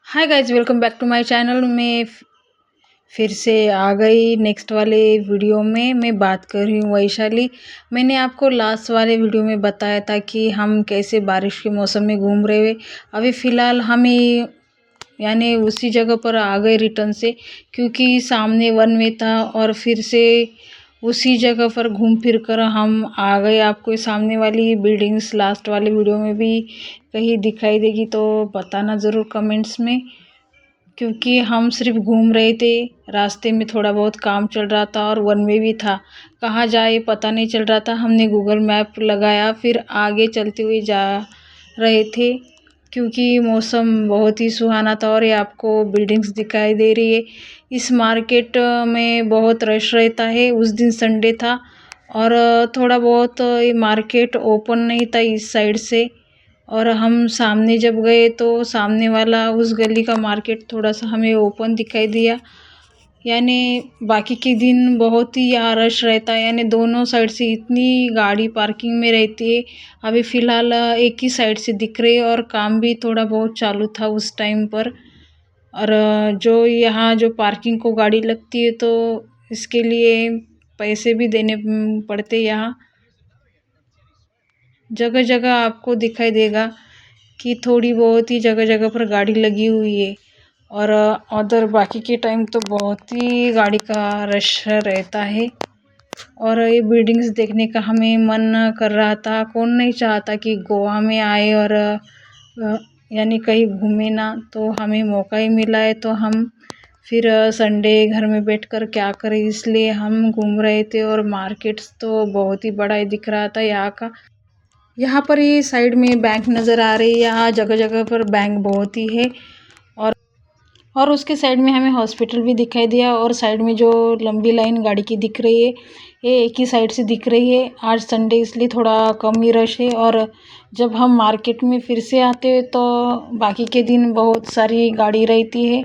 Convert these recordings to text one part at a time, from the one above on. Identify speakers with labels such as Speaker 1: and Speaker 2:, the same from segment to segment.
Speaker 1: Hi guys, welcome back to my channel. मैं फिर से आ गई नेक्स्ट वाले वीडियो में। मैं बात कर रही हूँ वैशाली। मैंने आपको लास्ट वाले वीडियो में बताया था कि हम कैसे बारिश के मौसम में घूम रहे हुए। अभी फ़िलहाल हमें यानी उसी जगह पर आ गए रिटर्न से, क्योंकि सामने वन वे था और फिर से उसी जगह पर घूम फिर कर हम आ गए। आपको सामने वाली बिल्डिंग्स लास्ट वाले वीडियो में भी कहीं दिखाई देगी तो बताना ज़रूर कमेंट्स में, क्योंकि हम सिर्फ घूम रहे थे। रास्ते में थोड़ा बहुत काम चल रहा था और वन वे भी था, कहाँ जाए पता नहीं चल रहा था। हमने गूगल मैप लगाया, फिर आगे चलते हुए जा रहे थे, क्योंकि मौसम बहुत ही सुहाना था। और ये आपको बिल्डिंग्स दिखाई दे रही है। इस मार्केट में बहुत रश रहता है। उस दिन संडे था और थोड़ा बहुत ये मार्केट ओपन नहीं था इस साइड से। और हम सामने जब गए तो सामने वाला उस गली का मार्केट थोड़ा सा हमें ओपन दिखाई दिया। यानी बाकी के दिन बहुत ही यहाँ रश रहता है, यानी दोनों साइड से इतनी गाड़ी पार्किंग में रहती है। अभी फ़िलहाल एक ही साइड से दिख रही है और काम भी थोड़ा बहुत चालू था उस टाइम पर। और जो यहाँ जो पार्किंग को गाड़ी लगती है तो इसके लिए पैसे भी देने पड़ते यहाँ। जगह जगह आपको दिखाई देगा कि थोड़ी बहुत ही जगह जगह पर गाड़ी लगी हुई है। और अदर बाकी के टाइम तो बहुत ही गाड़ी का रश रहता है। और ये बिल्डिंग्स देखने का हमें मन कर रहा था। कौन नहीं चाहता कि गोवा में आए और यानी कहीं घूमे ना। तो हमें मौका ही मिला है तो हम फिर संडे घर में बैठकर क्या करें, इसलिए हम घूम रहे थे। और मार्केट्स तो बहुत ही बड़ा ही दिख रहा था यहाँ का। यहाँ पर ये साइड में बैंक नज़र आ रही है। यहाँ जगह जगह पर बैंक बहुत ही है। और उसके साइड में हमें हॉस्पिटल भी दिखाई दिया। और साइड में जो लंबी लाइन गाड़ी की दिख रही है ये एक ही साइड से दिख रही है। आज संडे इसलिए थोड़ा कम ही रश है। और जब हम मार्केट में फिर से आते हैं तो बाकी के दिन बहुत सारी गाड़ी रहती है।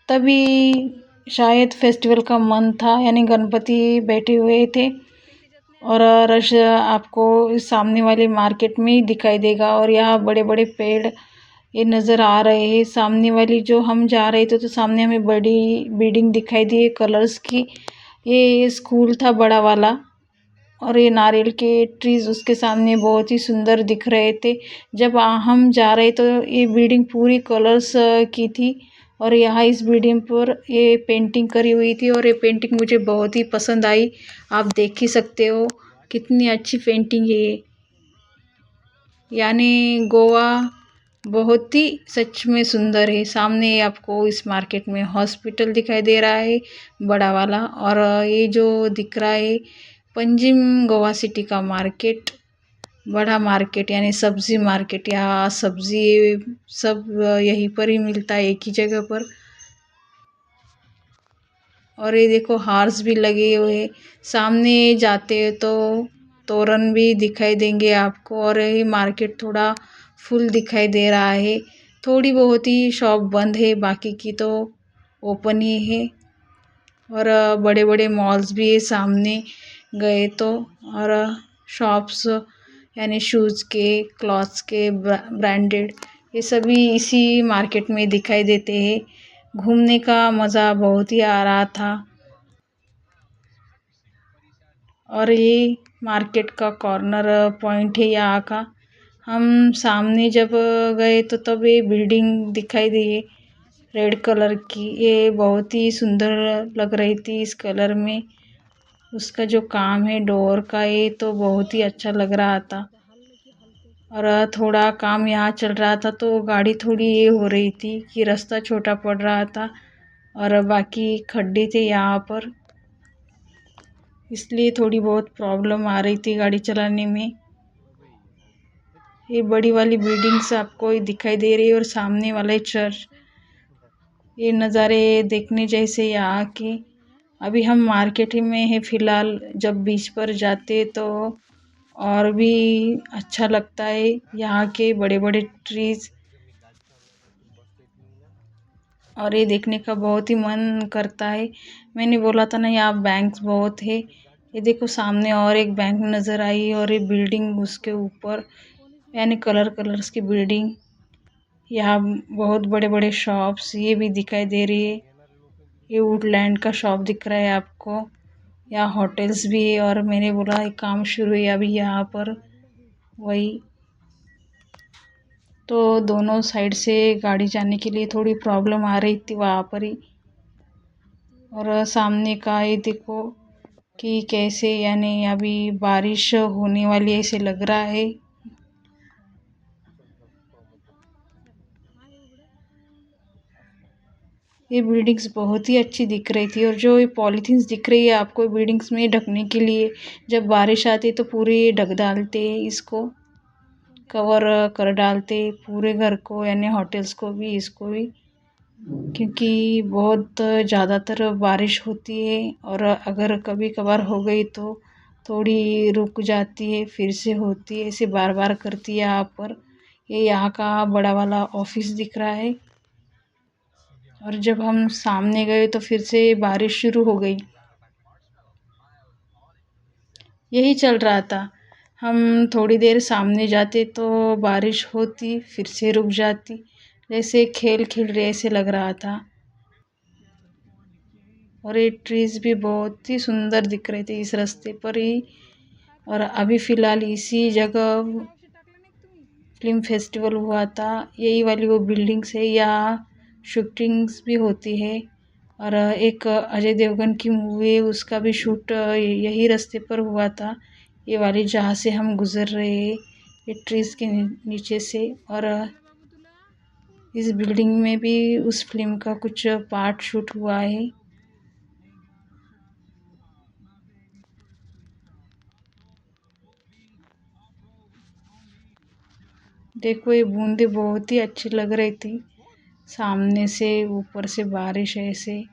Speaker 1: तभी शायद फेस्टिवल का मन था, यानी गणपति बैठे हुए थे। और रश आपको इस सामने वाले मार्केट में ही दिखाई देगा। और यहाँ बड़े बड़े पेड़ ये नज़र आ रहे हैं। सामने वाली जो हम जा रहे थे तो सामने हमें बड़ी बिल्डिंग दिखाई दी है कलर्स की। ये स्कूल था बड़ा वाला। और ये नारियल के ट्रीज उसके सामने बहुत ही सुंदर दिख रहे थे। जब हम जा रहे तो ये बिल्डिंग पूरी कलर्स की थी। और यहाँ इस बिल्डिंग पर ये पेंटिंग करी हुई थी और ये पेंटिंग मुझे बहुत ही पसंद आई। आप देख ही सकते हो कितनी अच्छी पेंटिंग है ये। यानी गोवा बहुत ही सच में सुंदर है। सामने आपको इस मार्केट में हॉस्पिटल दिखाई दे रहा है बड़ा वाला। और ये जो दिख रहा है पंजिम गोवा सिटी का मार्केट, बड़ा मार्केट यानी सब्जी मार्केट। यहाँ सब्जी सब यहीं पर ही मिलता है एक ही जगह पर। और ये देखो हार्स भी लगे हुए। सामने जाते हैं तो तोरण भी दिखाई देंगे आपको। और ये मार्केट थोड़ा फुल दिखाई दे रहा है। थोड़ी बहुत ही शॉप बंद है, बाकी की तो ओपन ही है। और बड़े बड़े मॉल्स भी है सामने गए तो। और शॉप्स यानी शूज़ के, क्लॉथ्स के, ब्रांडेड, ये सभी इसी मार्केट में दिखाई देते हैं। घूमने का मज़ा बहुत ही आ रहा था। और ये मार्केट का कॉर्नर पॉइंट है यहाँ का। हम सामने जब गए तो तब ये बिल्डिंग दिखाई दी है रेड कलर की। ये बहुत ही सुंदर लग रही थी इस कलर में। उसका जो काम है डोर का ये तो बहुत ही अच्छा लग रहा था। और थोड़ा काम यहाँ चल रहा था तो गाड़ी थोड़ी ये हो रही थी कि रास्ता छोटा पड़ रहा था और बाकी खड्डे थे यहाँ पर, इसलिए थोड़ी बहुत प्रॉब्लम आ रही थी गाड़ी चलाने में। ये बड़ी वाली बिल्डिंग्स आपको दिखाई दे रही है और सामने वाला चर्च। ये नज़ारे देखने जैसे यहाँ के। अभी हम मार्केट ही में है फ़िलहाल। जब बीच पर जाते तो और भी अच्छा लगता है। यहाँ के बड़े बड़े ट्रीज और ये देखने का बहुत ही मन करता है। मैंने बोला था ना यहाँ बैंक्स बहुत है। ये देखो सामने और एक बैंक नज़र आई और ये बिल्डिंग उसके ऊपर, यानी कलर्स की बिल्डिंग। यहाँ बहुत बड़े बड़े शॉप्स ये भी दिखाई दे रही है। ये वुडलैंड का शॉप दिख रहा है आपको। यहाँ होटल्स भी है और मैंने बोला एक काम शुरू है अभी यहाँ पर, वही तो दोनों साइड से गाड़ी जाने के लिए थोड़ी प्रॉब्लम आ रही थी वहाँ पर ही। और सामने का ये देखो कि कैसे यानी अभी बारिश होने वाली ऐसे लग रहा है। ये बिल्डिंग्स बहुत ही अच्छी दिख रही थी और जो ये पॉलीथीन्स दिख रही है आपको बिल्डिंग्स में ढकने के लिए, जब बारिश आती तो पूरे ढक डालते इसको, कवर कर डालते पूरे घर को यानी होटल्स को भी इसको भी, क्योंकि बहुत ज़्यादातर बारिश होती है और अगर कभी कभार हो गई तो थोड़ी रुक जाती है फिर से होती है, ऐसे बार बार करती है यहाँ पर। ये यहाँ का बड़ा वाला ऑफिस दिख रहा है और जब हम सामने गए तो फिर से बारिश शुरू हो गई। यही चल रहा था, हम थोड़ी देर सामने जाते तो बारिश होती फिर से रुक जाती, जैसे खेल खेल रहे ऐसे लग रहा था। और ये ट्रीज भी बहुत ही सुंदर दिख रहे थे इस रास्ते पर ही। और अभी फ़िलहाल इसी जगह फिल्म फेस्टिवल हुआ था, यही वाली वो बिल्डिंग्स है, यहाँ शूटिंग्स भी होती है। और एक अजय देवगन की मूवी है उसका भी शूट यही रास्ते पर हुआ था, ये वाली जहाँ से हम गुज़र रहे हैं ये ट्रीज़ के नीचे से। और इस बिल्डिंग में भी उस फिल्म का कुछ पार्ट शूट हुआ है। देखो ये बूंदे बहुत ही अच्छी लग रही थी, सामने से ऊपर से बारिश ऐसे,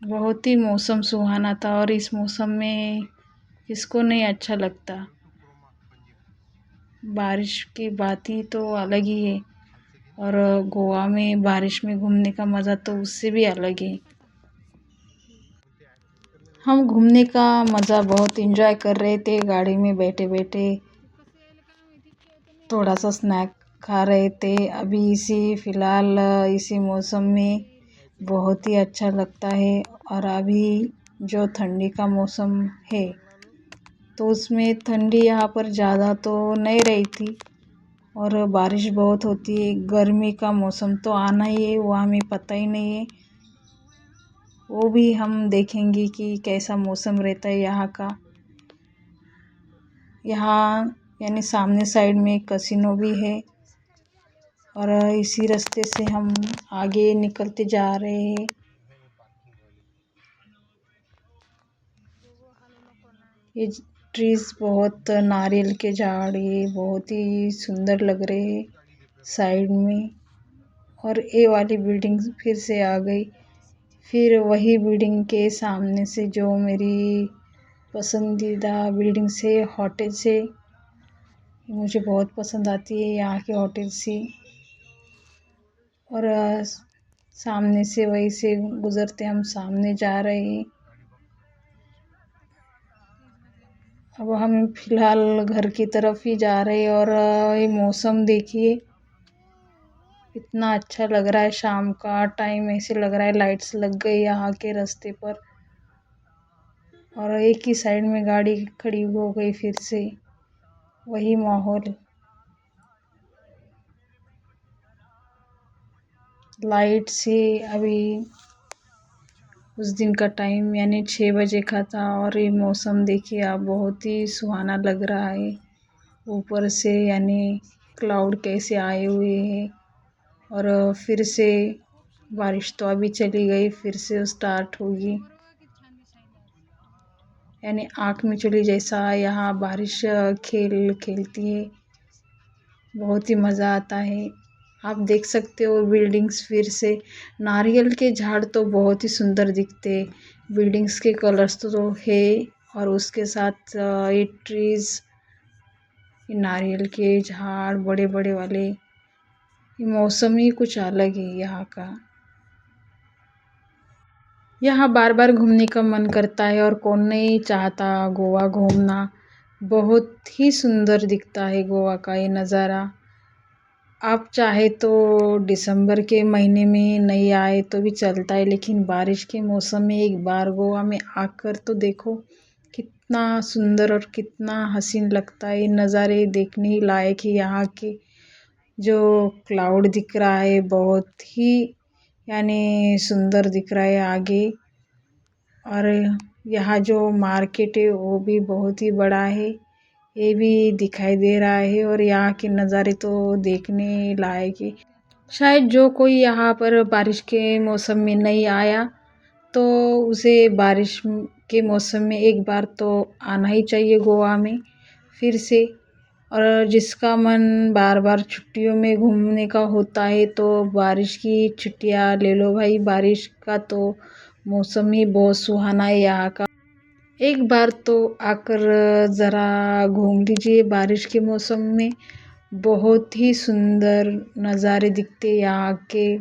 Speaker 1: बहुत ही मौसम सुहाना था। और इस मौसम में किसको नहीं अच्छा लगता, बारिश की बात ही तो अलग ही है। और गोवा में बारिश में घूमने का मज़ा तो उससे भी अलग है। हम घूमने का मज़ा बहुत एंजॉय कर रहे थे, गाड़ी में बैठे बैठे थोड़ा सा स्नैक खा रहे थे। अभी इसी फ़िलहाल इसी मौसम में बहुत ही अच्छा लगता है। और अभी जो ठंडी का मौसम है तो उसमें ठंडी यहाँ पर ज़्यादा तो नहीं रही थी और बारिश बहुत होती है। गर्मी का मौसम तो आना ही है, वो हमें पता ही नहीं है, वो भी हम देखेंगे कि कैसा मौसम रहता है यहाँ का। यहाँ यानी सामने साइड में एक कसिनो भी है और इसी रास्ते से हम आगे निकलते जा रहे हैं। ये ट्रीज बहुत नारियल के झाड़ ये बहुत ही सुंदर लग रहे हैं साइड में। और ये वाली बिल्डिंग फिर से आ गई, फिर वही बिल्डिंग के सामने से जो मेरी पसंदीदा बिल्डिंग से होटल से मुझे बहुत पसंद आती है यहाँ के होटल से। और सामने से वही से गुज़रते हम सामने जा रहे हैं। अब हम फ़िलहाल घर की तरफ ही जा रहे हैं। और ये मौसम देखिए इतना अच्छा लग रहा है, शाम का टाइम ऐसे लग रहा है लाइट्स लग गई यहाँ के रास्ते पर और एक ही साइड में गाड़ी खड़ी हो गई, फिर से वही माहौल, लाइट से। अभी उस दिन का टाइम यानी 6 बजे का था और ये मौसम देखिए आप बहुत ही सुहाना लग रहा है। ऊपर से यानी क्लाउड कैसे आए हुए हैं और फिर से बारिश तो अभी चली गई, फिर से स्टार्ट होगी, यानी आँख में चली जैसा यहाँ बारिश खेल खेलती है, बहुत ही मज़ा आता है। आप देख सकते हो बिल्डिंग्स फिर से, नारियल के झाड़ तो बहुत ही सुंदर दिखते, बिल्डिंग्स के कलर्स तो है और उसके साथ ये ट्रीज, ये नारियल के झाड़ बड़े बड़े वाले, ये मौसम ही कुछ अलग है यहाँ का। यहाँ बार बार घूमने का मन करता है और कौन नहीं चाहता गोवा घूमना। बहुत ही सुंदर दिखता है गोवा का ये नज़ारा। आप चाहे तो दिसंबर के महीने में नहीं आए तो भी चलता है, लेकिन बारिश के मौसम में एक बार गोवा में आकर तो देखो, कितना सुंदर और कितना हसीन लगता है। ये नज़ारे देखने ही लायक है। यहाँ के जो क्लाउड दिख रहा है बहुत ही यानी सुंदर दिख रहा है आगे। और यहाँ जो मार्केट है वो भी बहुत ही बड़ा है, ये भी दिखाई दे रहा है। और यहाँ के नज़ारे तो देखने लायक है। शायद जो कोई यहाँ पर बारिश के मौसम में नहीं आया तो उसे बारिश के मौसम में एक बार तो आना ही चाहिए गोवा में फिर से। और जिसका मन बार बार छुट्टियों में घूमने का होता है तो बारिश की छुट्टियाँ ले लो भाई। बारिश का तो मौसम ही बहुत सुहाना है यहाँ का। एक बार तो आकर ज़रा घूम लीजिए बारिश के मौसम में। बहुत ही सुंदर नज़ारे दिखते यहाँ के।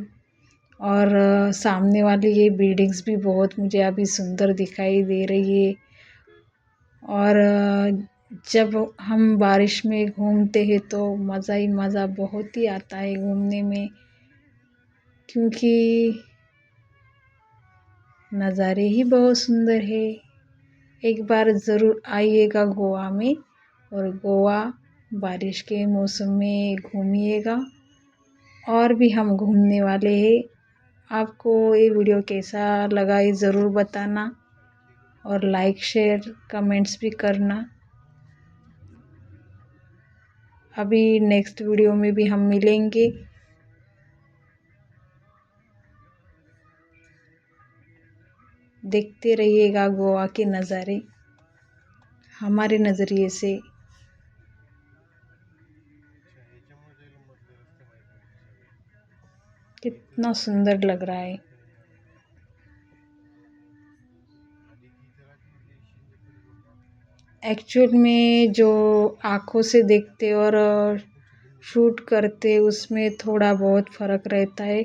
Speaker 1: और सामने वाली ये बिल्डिंग्स भी बहुत मुझे अभी सुंदर दिखाई दे रही है। और जब हम बारिश में घूमते हैं तो मज़ा ही मज़ा बहुत ही आता है घूमने में, क्योंकि नज़ारे ही बहुत सुंदर है। एक बार ज़रूर आइएगा गोवा में और गोवा बारिश के मौसम में घूमिएगा। और भी हम घूमने वाले हैं। आपको ये वीडियो कैसा लगा ये ज़रूर बताना और लाइक शेयर कमेंट्स भी करना। अभी नेक्स्ट वीडियो में भी हम मिलेंगे। देखते रहिएगा गोवा के नज़ारे हमारे नज़रिए से। कितना सुंदर लग रहा है। एक्चुअल में जो आँखों से देखते और शूट करते उसमें थोड़ा बहुत फ़र्क रहता है।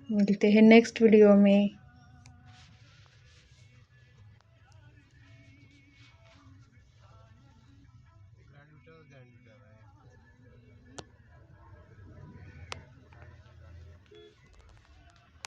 Speaker 1: मिलते हैं नेक्स्ट वीडियो में।